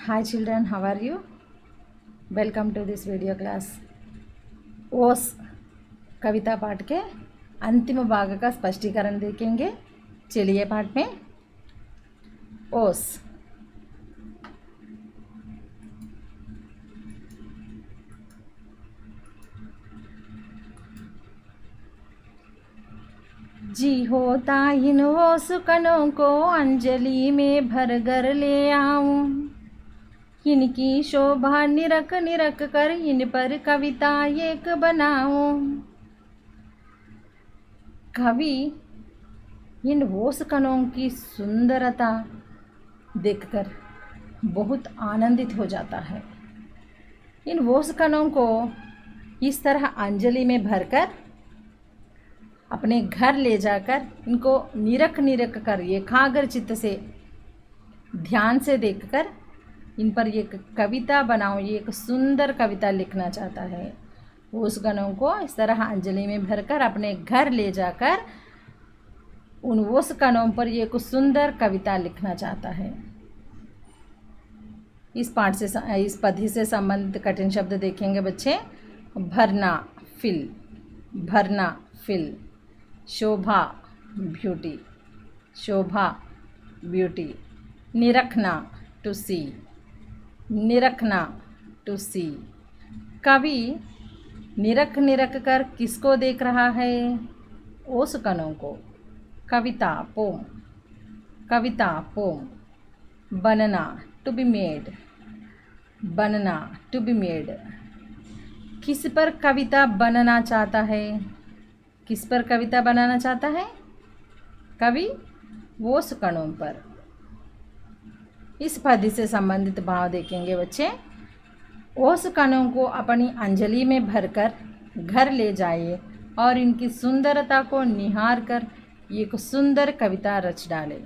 Hi children, how are you? Welcome to this video class. ओस कविता पाठ के अंतिम भाग का स्पष्टीकरण देखेंगे। चलिए पाठ में। ओस जी होता इन ओस कणों को अंजलि में भर कर ले आऊं, इनकी शोभा निरख निरख कर इन पर कविता एक बनाऊं। कवि इन ओस कणों की सुंदरता देखकर बहुत आनंदित हो जाता है। इन ओस कणों को इस तरह अंजलि में भरकर अपने घर ले जाकर इनको निरख निरख कर एकाग्र चित्त से ध्यान से देखकर इन पर एक कविता बनाऊं, एक सुंदर कविता लिखना चाहता है। ओस कणों को इस तरह अंजलि में भरकर अपने घर ले जाकर उन ओस कणों पर एक सुंदर कविता लिखना चाहता है। इस पाठ से इस पद्धति से संबंधित कठिन शब्द देखेंगे बच्चे। भरना फिल, भरना फिल। शोभा ब्यूटी, शोभा ब्यूटी। निरखना टू सी, निरखना टू सी। कवि निरख निरख कर किसको देख रहा है? ओस कणों को। कविता पोम, कविता पोम। बनना टू बी मेड, बनना टू बी मेड। किस पर कविता बनना चाहता है? किस पर कविता बनाना चाहता है कवि? ओस कणों पर। इस पद्धति से संबंधित भाव देखेंगे बच्चे। ओस कणों को अपनी अंजलि में भरकर घर ले जाइए और इनकी सुंदरता को निहार कर एक सुंदर कविता रच डाले।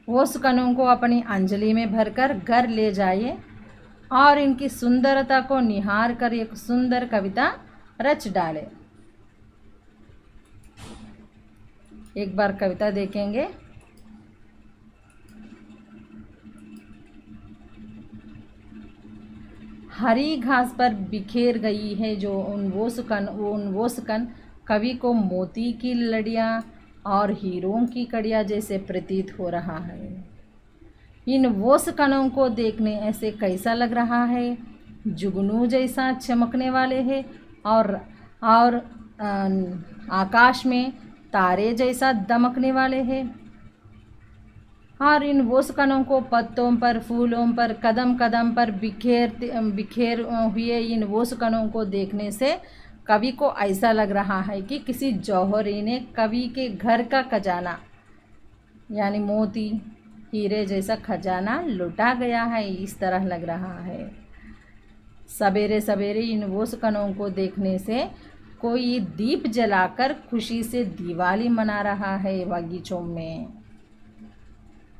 ओस कणों को अपनी अंजलि में भरकर घर ले जाइए और इनकी सुंदरता को निहार कर एक सुंदर कविता रच डाले। एक बार कविता देखेंगे। हरी घास पर बिखेर गई है जो उन ओस कण कवि को मोती की लड़ियाँ और हीरों की कड़ियाँ जैसे प्रतीत हो रहा है। इन ओस कणों को देखने ऐसे कैसा लग रहा है? जुगनू जैसा चमकने वाले हैं और आकाश में तारे जैसा दमकने वाले हैं। और इन ओस कणों को पत्तों पर, फूलों पर, कदम कदम पर बिखेर हुए इन ओस कणों को देखने से कवि को ऐसा लग रहा है कि किसी जौहरी ने कवि के घर का खजाना यानी मोती हीरे जैसा खजाना लुटा गया है, इस तरह लग रहा है। सवेरे सवेरे इन ओस कणों को देखने से कोई दीप जलाकर खुशी से दिवाली मना रहा है बागीचों में।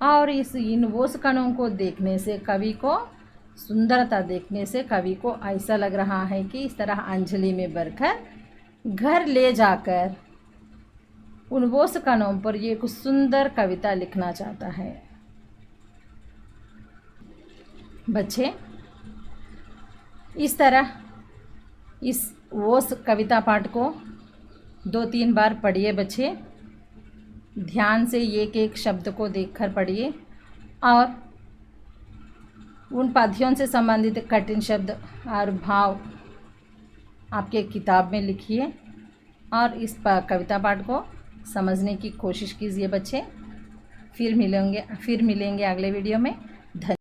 और इन ओस कणों को देखने से कवि को सुंदरता देखने से कवि को ऐसा लग रहा है कि इस तरह अंजलि में भरकर घर ले जाकर उन ओस कणों पर ये कुछ सुंदर कविता लिखना चाहता है। बच्चे इस तरह इस ओस कविता पाठ को 2-3 बार पढ़िए बच्चे। ध्यान से एक एक शब्द को देखकर पढ़िए और उन पद्यों से संबंधित कठिन शब्द और भाव आपके किताब में लिखिए और इस कविता पाठ को समझने की कोशिश कीजिए बच्चे। फिर मिलेंगे अगले वीडियो में। धन्यवाद।